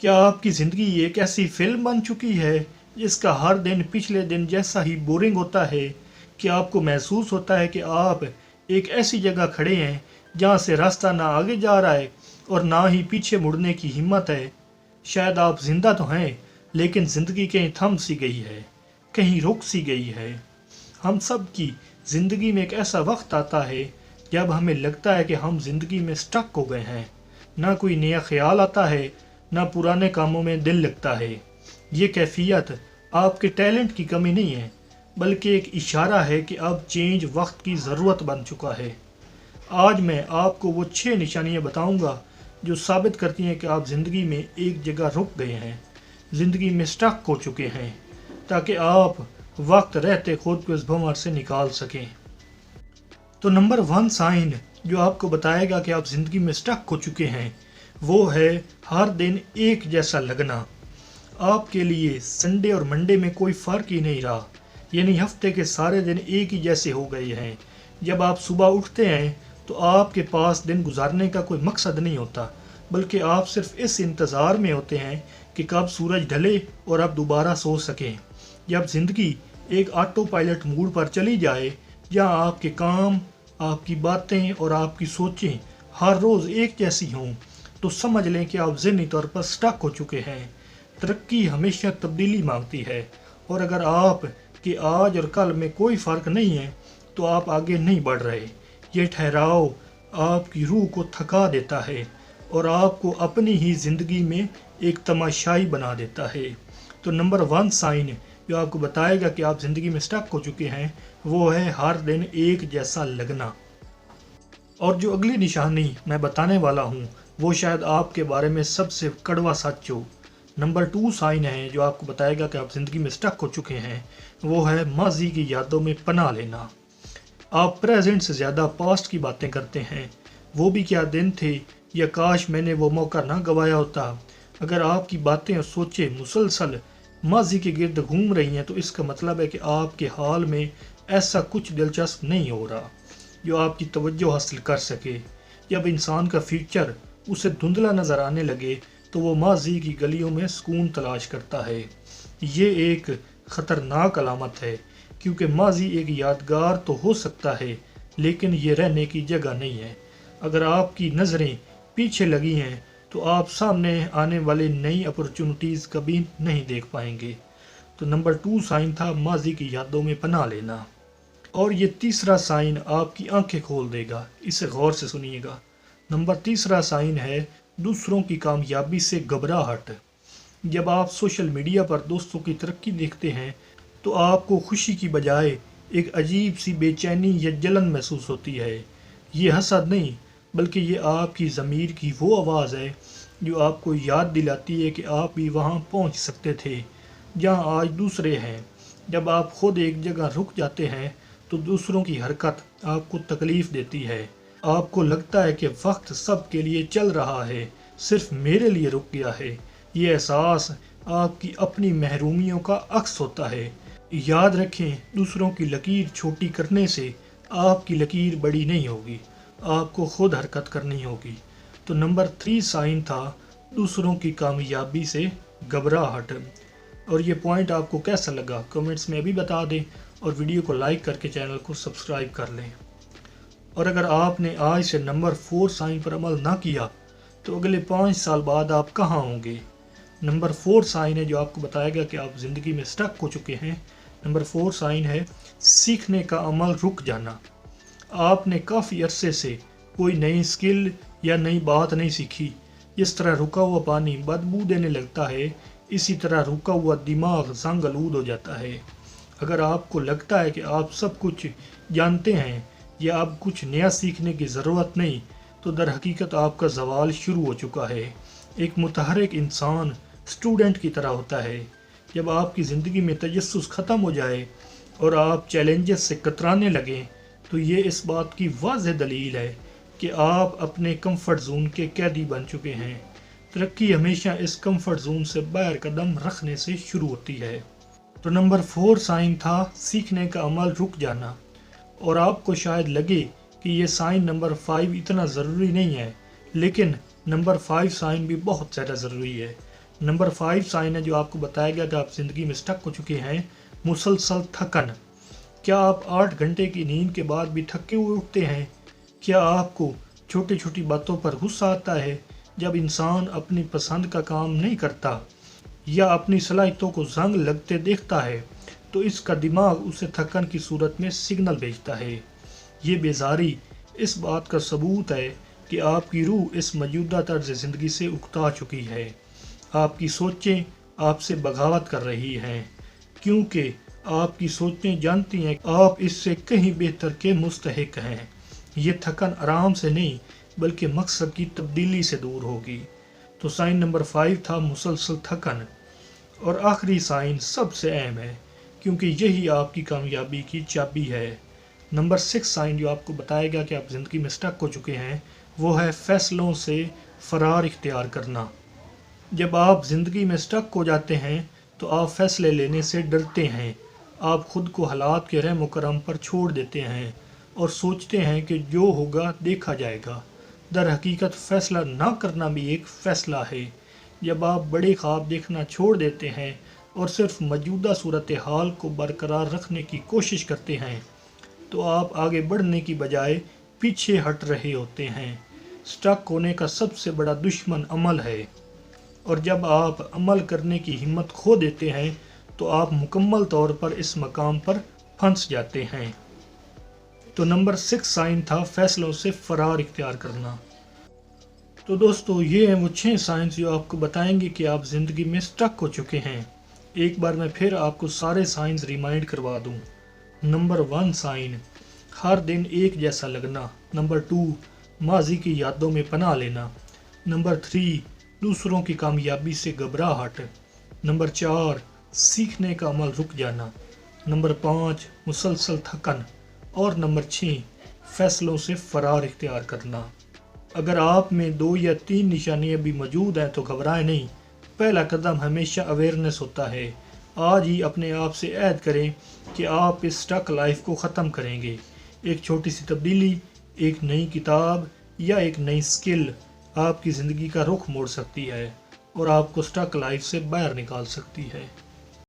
क्या आपकी ज़िंदगी एक ऐसी फिल्म बन चुकी है जिसका हर दिन पिछले दिन जैसा ही बोरिंग होता है? क्या आपको महसूस होता है कि आप एक ऐसी जगह खड़े हैं जहां से रास्ता ना आगे जा रहा है और ना ही पीछे मुड़ने की हिम्मत है? शायद आप जिंदा तो हैं, लेकिन ज़िंदगी कहीं थम सी गई है, कहीं रुक सी गई है। हम सब की ज़िंदगी में एक ऐसा वक्त आता है जब हमें लगता है कि हम ज़िंदगी में स्टक हो गए हैं। ना कोई नया ख्याल आता है, ना पुराने कामों में दिल लगता है। ये कैफियत आपके टैलेंट की कमी नहीं है, बल्कि एक इशारा है कि अब चेंज वक्त की ज़रूरत बन चुका है। आज मैं आपको वो 6 निशानियाँ बताऊंगा जो साबित करती हैं कि आप ज़िंदगी में एक जगह रुक गए हैं, ज़िंदगी में स्टक हो चुके हैं, ताकि आप वक्त रहते खुद को इस भंवर से निकाल सकें। तो नंबर 1 साइन जो आपको बताएगा कि आप ज़िंदगी में स्टक हो चुके हैं, वो है हर दिन एक जैसा लगना। आपके लिए संडे और मंडे में कोई फ़र्क ही नहीं रहा, यानी हफ्ते के सारे दिन एक ही जैसे हो गए हैं। जब आप सुबह उठते हैं तो आपके पास दिन गुजारने का कोई मकसद नहीं होता, बल्कि आप सिर्फ इस इंतज़ार में होते हैं कि कब सूरज ढले और आप दोबारा सो सकें। जब ज़िंदगी एक ऑटो पायलट मोड पर चली जाए, जहाँ आपके काम, आपकी बातें और आपकी सोचें हर रोज़ एक जैसी हों, तो समझ लें कि आप ज़हनी तौर पर स्टक हो चुके हैं। तरक्की हमेशा तब्दीली मांगती है, और अगर आप के आज और कल में कोई फ़र्क नहीं है तो आप आगे नहीं बढ़ रहे। ये ठहराव आपकी रूह को थका देता है और आपको अपनी ही ज़िंदगी में एक तमाशाई बना देता है। तो नंबर 1 साइन जो आपको बताएगा कि आप ज़िंदगी में स्टक हो चुके हैं, वो है हर दिन एक जैसा लगना। और जो अगली निशानी मैं बताने वाला हूँ, वो शायद आपके बारे में सबसे कड़वा सच हो। नंबर 2 साइन है जो आपको बताएगा कि आप ज़िंदगी में स्टक हो चुके हैं, वो है माजी की यादों में पनाह लेना। आप प्रेजेंट से ज़्यादा पास्ट की बातें करते हैं। वो भी क्या दिन थे, या काश मैंने वो मौका ना गंवाया होता। अगर आपकी बातें और सोचें मुसलसल माजी के गिर्द घूम रही हैं, तो इसका मतलब है कि आपके हाल में ऐसा कुछ दिलचस्प नहीं हो रहा जो आपकी तवज्जो हासिल कर सके। जब इंसान का फ्यूचर उसे धुंधला नज़र आने लगे, तो वो माजी की गलियों में सुकून तलाश करता है। ये एक ख़तरनाक अलामत है, क्योंकि माजी एक यादगार तो हो सकता है, लेकिन ये रहने की जगह नहीं है। अगर आपकी नज़रें पीछे लगी हैं, तो आप सामने आने वाली नई अपॉर्चुनिटीज़ कभी नहीं देख पाएंगे। तो नंबर 2 साइन था माजी की यादों में पनाह लेना। और ये तीसरा साइन आपकी आंखें खोल देगा, इसे गौर से सुनिएगा। नंबर 3 साइन है दूसरों की कामयाबी से घबराहट। जब आप सोशल मीडिया पर दोस्तों की तरक्की देखते हैं, तो आपको खुशी की बजाय एक अजीब सी बेचैनी या जलन महसूस होती है। ये हसद नहीं, बल्कि ये आपकी ज़मीर की वो आवाज़ है जो आपको याद दिलाती है कि आप भी वहाँ पहुँच सकते थे जहाँ आज दूसरे हैं। जब आप खुद एक जगह रुक जाते हैं, तो दूसरों की हरकत आपको तकलीफ़ देती है। आपको लगता है कि वक्त सब के लिए चल रहा है, सिर्फ मेरे लिए रुक गया है। ये एहसास आपकी अपनी महरूमियों का अक्स होता है। याद रखें, दूसरों की लकीर छोटी करने से आपकी लकीर बड़ी नहीं होगी, आपको खुद हरकत करनी होगी। तो नंबर 3 साइन था दूसरों की कामयाबी से घबराहट। और ये पॉइंट आपको कैसा लगा कमेंट्स में अभी बता दें, और वीडियो को लाइक करके चैनल को सब्सक्राइब कर लें। और अगर आपने आज से नंबर 4 साइन पर अमल ना किया, तो अगले 5 साल बाद आप कहाँ होंगे? नंबर 4 साइन है जो आपको बताएगा कि आप ज़िंदगी में स्टक हो चुके हैं। नंबर 4 साइन है सीखने का अमल रुक जाना। आपने काफ़ी अरसे से कोई नई स्किल या नई बात नहीं सीखी। जिस तरह रुका हुआ पानी बदबू देने लगता है, इसी तरह रुका हुआ दिमाग जंग आलूद हो जाता है। अगर आपको लगता है कि आप सब कुछ जानते हैं या अब कुछ नया सीखने की ज़रूरत नहीं, तो दर हकीकत आपका ज़वाल शुरू हो चुका है। एक मुतहर्रिक इंसान स्टूडेंट की तरह होता है। जब आपकी ज़िंदगी में तजस्सुस ख़त्म हो जाए और आप चैलेंजेस से कतराने लगें, तो ये इस बात की वाज़ेह दलील है कि आप अपने कंफर्ट जोन के कैदी बन चुके हैं। तरक्की हमेशा इस कंफर्ट जोन से बाहर कदम रखने से शुरू होती है। तो नंबर 4 साइन था सीखने का अमल रुक जाना। और आपको शायद लगे कि ये साइन नंबर 5 इतना ज़रूरी नहीं है, लेकिन नंबर 5 साइन भी बहुत ज़्यादा ज़रूरी है। नंबर 5 साइन है जो आपको बताएगा कि आप ज़िंदगी में स्टक हो चुके हैं, मुसलसल थकन। क्या आप 8 घंटे की नींद के बाद भी थके हुए उठते हैं? क्या आपको छोटी छोटी बातों पर गुस्सा आता है जब इंसान अपनी पसंद का काम नहीं करता या अपनी सलाहियतों को जंग लगते देखता है? तो इसका दिमाग उसे थकन की सूरत में सिग्नल भेजता है। ये बेजारी इस बात का सबूत है कि आपकी रूह इस मौजूदा तर्ज ज़िंदगी से उकता चुकी है। आपकी सोचें आपसे बगावत कर रही हैं, क्योंकि आपकी सोचें जानती हैं कि आप इससे कहीं बेहतर के मुस्तहिक हैं। ये थकन आराम से नहीं बल्कि मकसद की तब्दीली से दूर होगी। तो साइन नंबर 5 था मुसलसल थकन। और आखिरी साइन सबसे अहम है, क्योंकि यही आपकी कामयाबी की चाबी है। नंबर 6 साइन जो आपको बताएगा कि आप ज़िंदगी में स्टक हो चुके हैं, वो है फैसलों से फरार इख्तियार करना। जब आप ज़िंदगी में स्टक हो जाते हैं तो आप फैसले लेने से डरते हैं। आप खुद को हालात के रहम करम पर छोड़ देते हैं और सोचते हैं कि जो होगा देखा जाएगा। दर हकीकत फ़ैसला ना करना भी एक फ़ैसला है। जब आप बड़े ख्वाब देखना छोड़ देते हैं और सिर्फ मौजूदा सूरत हाल को बरकरार रखने की कोशिश करते हैं, तो आप आगे बढ़ने की बजाय पीछे हट रहे होते हैं। स्टक होने का सबसे बड़ा दुश्मन अमल है, और जब आप अमल करने की हिम्मत खो देते हैं तो आप मुकम्मल तौर पर इस मकाम पर फंस जाते हैं। तो नंबर 6 साइन था फैसलों से फरार इख्तियार करना। तो दोस्तों, ये हैं वो 6 साइंस जो आपको बताएंगे कि आप ज़िंदगी में स्टक हो चुके हैं। एक बार मैं फिर आपको सारे साइंस रिमाइंड करवा दूं। नंबर 1 साइन, हर दिन एक जैसा लगना। नंबर 2, माजी की यादों में पनाह लेना। नंबर 3, दूसरों की कामयाबी से घबराहट। नंबर 4, सीखने का अमल रुक जाना। नंबर 5, मुसलसल थकन। और नंबर 6, फैसलों से फरार इख्तियार करना। अगर आप में 2 या 3 निशानियां भी मौजूद हैं तो घबराएं नहीं। पहला कदम हमेशा अवेयरनेस होता है। आज ही अपने आप से अहद करें कि आप इस स्टक लाइफ को ख़त्म करेंगे। एक छोटी सी तब्दीली, एक नई किताब या एक नई स्किल आपकी ज़िंदगी का रुख मोड़ सकती है और आपको स्टक लाइफ से बाहर निकाल सकती है।